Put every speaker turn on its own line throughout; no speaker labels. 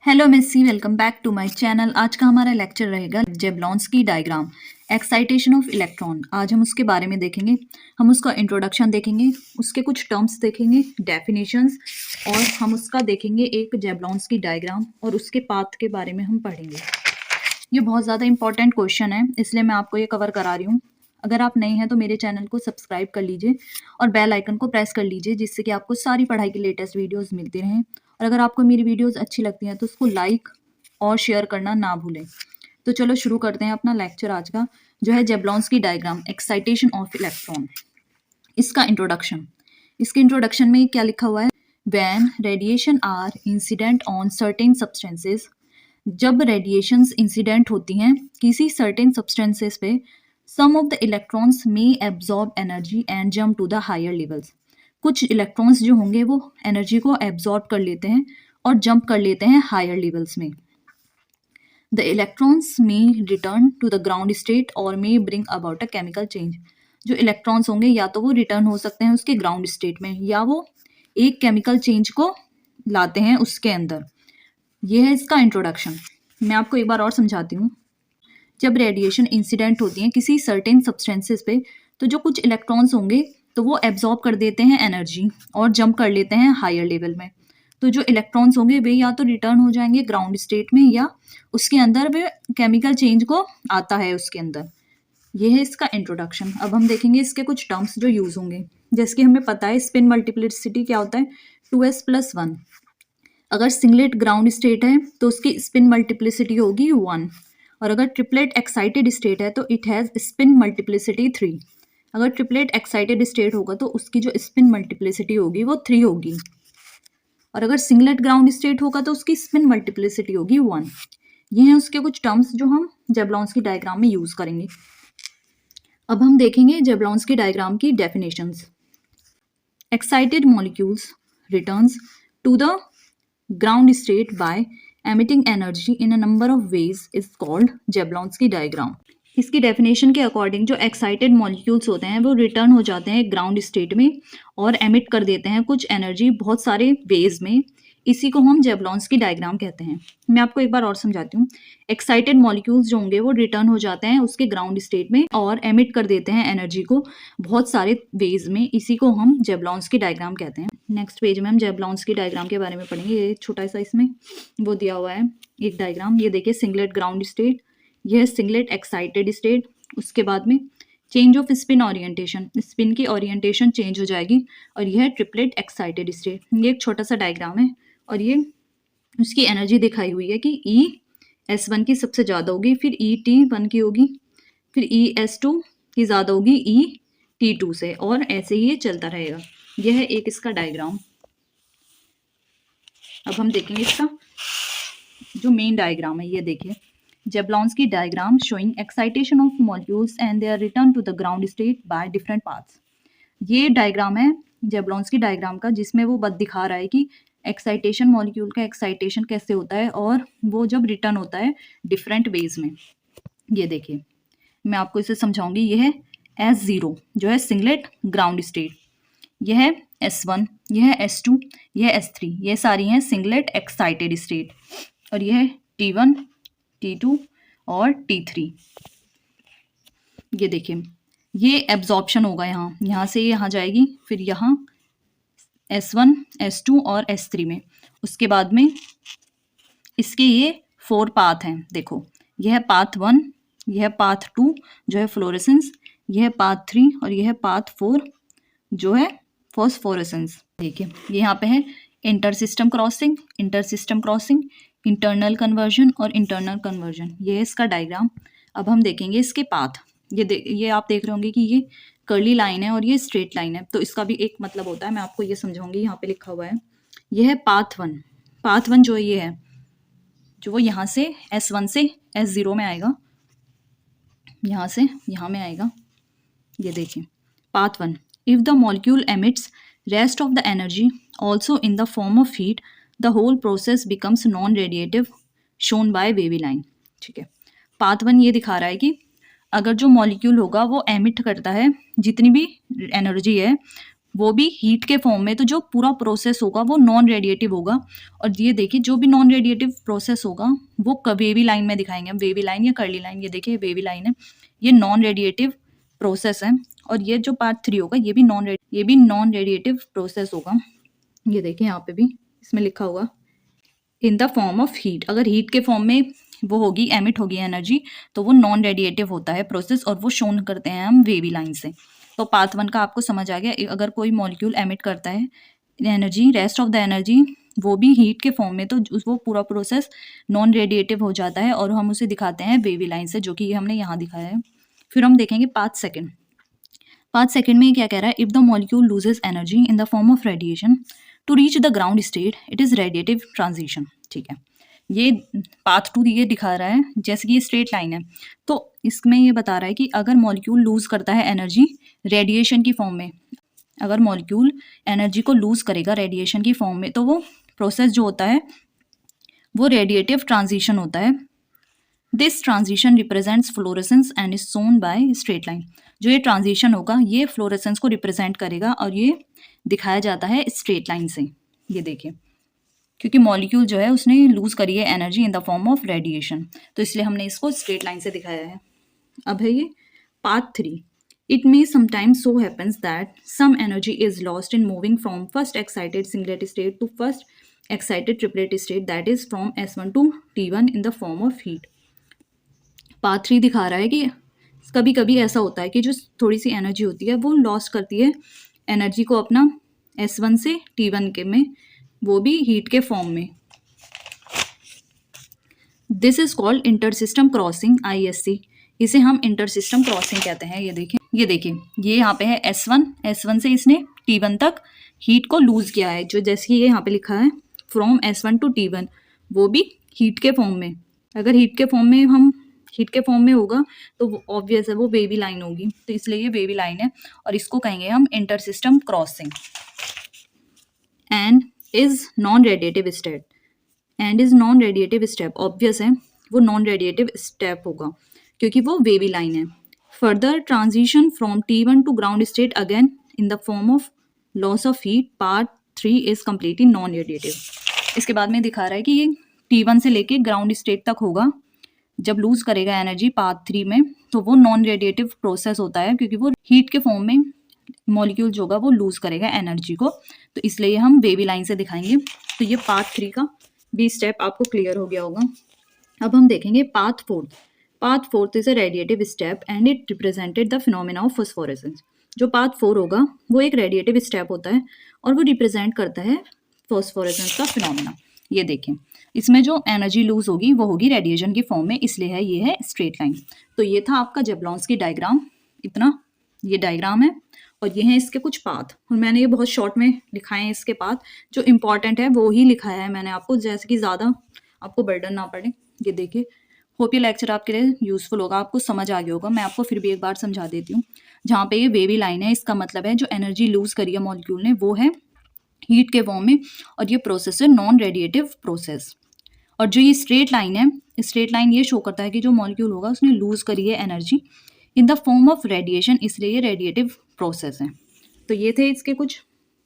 Hello missy, welcome back to my channel. आज का हमारा लेक्चर रहेगा Jablonski diagram, excitation of electron. आज हम उसके बारे में देखेंगे, हम उसका इंट्रोडक्शन देखेंगे, उसके कुछ टर्म्स देखेंगे, डेफिनेशंस, और हम उसका देखेंगे एक जेबलॉन्स्की डायग्राम और उसके पाथ के बारे में हम पढ़ेंगे। ये बहुत ज़्यादा इंपॉर्टेंट क्वेश्चन है, इसलिए मैं आपको ये कवर करा रही हूँ। अगर आप नए हैं तो मेरे चैनल को सब्सक्राइब कर लीजिए और बेल आइकन को प्रेस कर लीजिए, जिससे कि आपको सारी पढ़ाई की लेटेस्ट वीडियोस मिलती रहें। और अगर आपको मेरी वीडियोस अच्छी लगती हैं तो उसको लाइक और शेयर करना ना भूलें। तो चलो शुरू करते हैं अपना लेक्चर आज का, जो है Jablonski diagram, excitation of electron. इसका इंट्रोडक्शन, इसके इंट्रोडक्शन में क्या लिखा हुआ है? When radiation are incident on certain substances, जब रेडिएशंस इंसिडेंट होती हैं किसी सर्टेन सब्सटेंसेस पे, some of the electrons may absorb energy and jump to the higher levels. कुछ इलेक्ट्रॉन्स जो होंगे वो एनर्जी को एब्जॉर्ब कर लेते हैं और जंप कर लेते हैं हायर लेवल्स में। The electrons may return to the ground state और may bring about a chemical change. जो इलेक्ट्रॉन्स होंगे या तो वो रिटर्न हो सकते हैं उसके ग्राउंड स्टेट में, या वो एक केमिकल चेंज को लाते हैं उसके अंदर। ये है इसका इंट्रोडक्शन। मैं आपको एक बार और समझाती हूँ। जब रेडिएशन इंसिडेंट होती है किसी सर्टेन सब्सटेंसेस पे, तो जो कुछ इलेक्ट्रॉन्स होंगे तो वो एब्जॉर्ब कर देते हैं एनर्जी और जंप कर लेते हैं हायर लेवल में। तो जो इलेक्ट्रॉन्स होंगे वे या तो रिटर्न हो जाएंगे ग्राउंड स्टेट में, या उसके अंदर वे केमिकल चेंज को आता है उसके अंदर। ये है इसका इंट्रोडक्शन। अब हम देखेंगे इसके कुछ टर्म्स जो यूज होंगे। जैसे कि हमें पता है स्पिन मल्टीप्लिसिटी क्या होता है, 2s+1। अगर सिंगलेट ग्राउंड स्टेट है तो उसकी स्पिन मल्टीप्लिसिटी होगी 1, और अगर ट्रिपलेट एक्साइटेड स्टेट है तो इट हैज़ स्पिन मल्टीप्लिसिटी 3। अगर ट्रिपलेट एक्साइटेड स्टेट होगा तो उसकी जो स्पिन मल्टीप्लिसिटी होगी वो 3 होगी, और अगर सिंगलेट ग्राउंड स्टेट होगा तो उसकी स्पिन मल्टीप्लिसिटी होगी 1। ये हैं उसके कुछ टर्म्स जो हम जेबलॉन्स्की डायग्राम में यूज करेंगे। अब हम देखेंगे जेबलॉन्स्की डायग्राम की definitions. Excited molecules returns to the ground state by emitting energy in a number of ways is called Jablonski diagram। इसकी डेफिनेशन के अकॉर्डिंग जो एक्साइटेड मॉलिक्यूल्स होते हैं वो रिटर्न हो जाते हैं ग्राउंड स्टेट में और एमिट कर देते हैं कुछ एनर्जी बहुत सारे वेज में। इसी को हम जेबलॉन्स्की डायग्राम कहते हैं। मैं आपको एक बार और समझाती हूँ। एक्साइटेड मॉलिक्यूल्स जो होंगे वो रिटर्न हो जाते हैं उसके ग्राउंड स्टेट में और एमिट कर देते हैं एनर्जी को बहुत सारे वेज में। इसी को हम जेबलॉन्स्की डायग्राम कहते हैं। नेक्स्ट पेज में हम जेबलॉन्स्की डायग्राम के बारे में पढ़ेंगे। ये छोटा सा इसमें वो दिया हुआ है एक डायग्राम। ये देखिए सिंगलेट ग्राउंड स्टेट, यह है सिंगलेट एक्साइटेड स्टेट। उसके बाद में change off spin orientation, spin की ओरिएंटेशन चेंज हो जाएगी, और यह है ट्रिपलेट एक्साइटेड स्टेट। ये एक छोटा सा डायग्राम है और ये उसकी एनर्जी दिखाई हुई है कि E(S1) की सबसे ज़्यादा होगी, फिर E(T1) की होगी, फिर E(S2) की ज़्यादा होगी E(T2) से, और ऐसे ही ये चलता रहेगा। यह है एक इसका डायग्राम। अब हम देखेंगे इसका जो मेन डायग्राम है। ये देखिए Jablonski diagram showing excitation of molecules and their return to the ground state by different paths. ये डायग्राम है जेबलॉन्स्की डायग्राम का, जिसमें वो बत दिखा रहा है कि एक्साइटेशन, मॉलिक्यूल का एक्साइटेशन कैसे होता है और वो जब रिटर्न होता है डिफरेंट वेज में। ये देखिए मैं आपको इसे समझाऊंगी। ये है S0 जो है सिंगलेट ग्राउंड स्टेट, यह है S1, यह है S2, यह है S3। ये सारी हैं सिंगलेट एक्साइटेड स्टेट, और यह है T1, T2 और T3। ये देखिए ये एब्जॉर्प्शन होगा, यहाँ से यहाँ जाएगी, फिर यहाँ S1, S2 और S3 में। उसके बाद में इसके ये 4 पाथ हैं। देखो यह है पाथ 1, यह है पाथ 2 जो है फ्लोरेसेंस, यह है पाथ 3 और यह है पाथ 4 जो है फॉस्फोरेसेंस। देखिए ये यहाँ पे है inter system crossing, inter system crossing, internal conversion और इंटरनल कन्वर्जन। ये है इसका डायग्राम। अब हम देखेंगे इसके पाथ। ये आप देख रहे होंगे कि ये कर्ली लाइन है और ये स्ट्रेट लाइन है, तो इसका भी एक मतलब होता है। मैं आपको ये समझाऊंगी। यहाँ पे लिखा हुआ है यह है पाथ 1। पाथ 1 जो ये है, जो वो यहाँ से S1 से S0 में आएगा, यहाँ से यहाँ में आएगा। ये देखिए path 1, if the molecule emits rest of the energy also in the form of heat, the whole process becomes non radiative shown by wavy line. ठीक है, पाथ 1 ये दिखा रहा है कि अगर जो मॉलिक्यूल होगा वो एमिट करता है जितनी भी एनर्जी है वो भी हीट के फॉर्म में, तो जो पूरा प्रोसेस होगा वो नॉन रेडिएटिव होगा। और ये देखिए जो भी नॉन रेडिएटिव प्रोसेस होगा वो वेवी लाइन में दिखाएंगे हम, वेवी लाइन या कर्ली लाइन। ये देखिए वेवी लाइन है, ये नॉन रेडिएटिव प्रोसेस है। और ये जो पार्ट 3 होगा ये भी नॉन रेडिएटिव प्रोसेस होगा। ये देखिए यहाँ पे भी इसमें लिखा होगा इन द फॉर्म ऑफ हीट। अगर हीट के फॉर्म में वो होगी, एमिट होगी एनर्जी, तो वो नॉन रेडिएटिव होता है प्रोसेस, और वो शोन करते हैं हम वेवी लाइन से। तो पार्ट 1 का आपको समझ आ गया। अगर कोई मॉलिक्यूल एमिट करता है energy, rest of the energy वो भी हीट के फॉर्म में, तो वो पूरा प्रोसेस नॉन रेडिएटिव हो जाता है और हम उसे दिखाते हैं वेवी लाइन से, जो कि ये हमने यहाँ दिखाया है। फिर हम देखेंगे पार्ट 2। पार्ट 2 में क्या कह रहा है, if the molecule loses energy in the form of radiation to reach the ground state it is radiative transition. ठीक है, ये पार्ट 2 ये दिखा रहा है, जैसे कि ये स्ट्रेट लाइन है, तो इसमें ये बता रहा है कि अगर मॉलिक्यूल लूज करता है एनर्जी रेडिएशन की फॉर्म में, अगर मॉलिक्यूल एनर्जी को लूज करेगा रेडिएशन की फॉर्म में, तो वो प्रोसेस जो होता है वो रेडिएटिव ट्रांजिशन होता है। This transition represents fluorescence and is shown by straight line. जो ये ट्रांजिशन होगा ये फ्लोरेसेंस को रिप्रेजेंट करेगा और ये दिखाया जाता है स्ट्रेट लाइन से। ये देखिए, क्योंकि मॉलिक्यूल जो है उसने लूज करी है energy in the form of radiation, तो इसलिए हमने इसको स्ट्रेट लाइन से दिखाया है। अब है ये part 3। It may sometimes so happens that some energy is lost in moving from first excited singlet state to first excited triplet state, that is from S1 to T1 in the form of heat. Part 3 दिखा रहा है कि कभी कभी ऐसा होता है कि जो थोड़ी सी एनर्जी होती है वो लॉस करती है एनर्जी को अपना S1 से T1 के में, वो भी हीट के फॉर्म में। This is called inter system crossing, ISC। इसे हम इंटर सिस्टम क्रॉसिंग कहते हैं। ये देखिए ये यहाँ पे है S1 से इसने T1 तक हीट को लूज किया है, जो जैसे कि ये यहाँ पे लिखा है फ्रॉम S1 टू T1, वो भी हीट के फॉर्म में। अगर हीट के फॉर्म में होगा तो वो ऑब्वियस है वो वेवी लाइन होगी, तो इसलिए ये वेवी लाइन है और इसको कहेंगे हम inter system crossing. And is non radiative step, obvious है वो नॉन रेडिएटिव स्टेप होगा क्योंकि वो वेवी लाइन है। Further transition from T1 to ground state again in the form of loss of heat, part 3 is completely non radiative. इसके बाद में दिखा रहा है कि ये T1 से लेके ग्राउंड स्टेट तक होगा, जब लूज करेगा एनर्जी पार्ट 3 में, तो वो नॉन रेडिएटिव प्रोसेस होता है क्योंकि वो हीट के फॉर्म में मॉलिक्यूल जो होगा वो लूज करेगा एनर्जी को, तो इसलिए हम वेवी लाइन से दिखाएंगे। तो ये पार्ट 3 का भी स्टेप आपको क्लियर हो गया होगा। अब हम देखेंगे part 4 is a radiative step and it represented the phenomena of phosphorescence. जो पार्ट 4 होगा वो एक रेडिएटिव स्टेप होता है और वो रिप्रेजेंट करता है फॉस्फोरेसेंस का फिनोमेना। ये देखें, इसमें जो एनर्जी लूज होगी वो होगी रेडिएशन की फॉर्म में, इसलिए है ये है स्ट्रेट लाइन। तो ये था आपका जेब्लॉन्स्की डायग्राम, इतना ये डायग्राम है और ये हैं इसके कुछ पाथ, और मैंने ये बहुत शॉर्ट में लिखाए हैं इसके पाथ, जो इंपॉर्टेंट है वो ही लिखाया है मैंने आपको, जैसे कि ज़्यादा आपको बर्डन ना पड़े। ये देखिए, होप ये लेक्चर आपके लिए यूजफुल होगा, आपको समझ आ गया होगा। मैं आपको फिर भी एक बार समझा देती हूँ। जहाँ पे ये वेवी लाइन है, इसका मतलब है जो एनर्जी लूज करी है मॉलिक्यूल ने वो है हीट के फॉर्म में, और ये प्रोसेस है नॉन रेडिएटिव प्रोसेस। और जो ये स्ट्रेट लाइन है, स्ट्रेट लाइन ये शो करता है कि जो मॉलिक्यूल होगा उसने लूज करी है energy in the form of radiation, इसलिए ये रेडिएटिव प्रोसेस है। तो ये थे इसके कुछ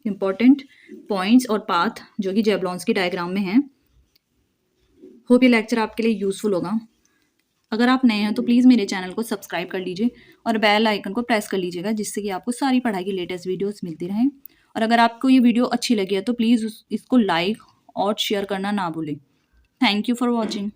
इंपॉर्टेंट पॉइंट्स और पाथ जो कि जेब्लॉन्स्की डायग्राम में हैं। होप ये लेक्चर आपके लिए यूजफुल होगा। अगर आप नए हैं तो प्लीज़ मेरे चैनल को सब्सक्राइब कर लीजिए और बेल आइकन को प्रेस कर लीजिएगा, जिससे कि आपको सारी पढ़ाई की लेटेस्ट वीडियोस मिलती रहें। और अगर आपको ये वीडियो अच्छी लगी है तो प्लीज़ इसको लाइक और शेयर करना ना भूलें। Thank you for watching.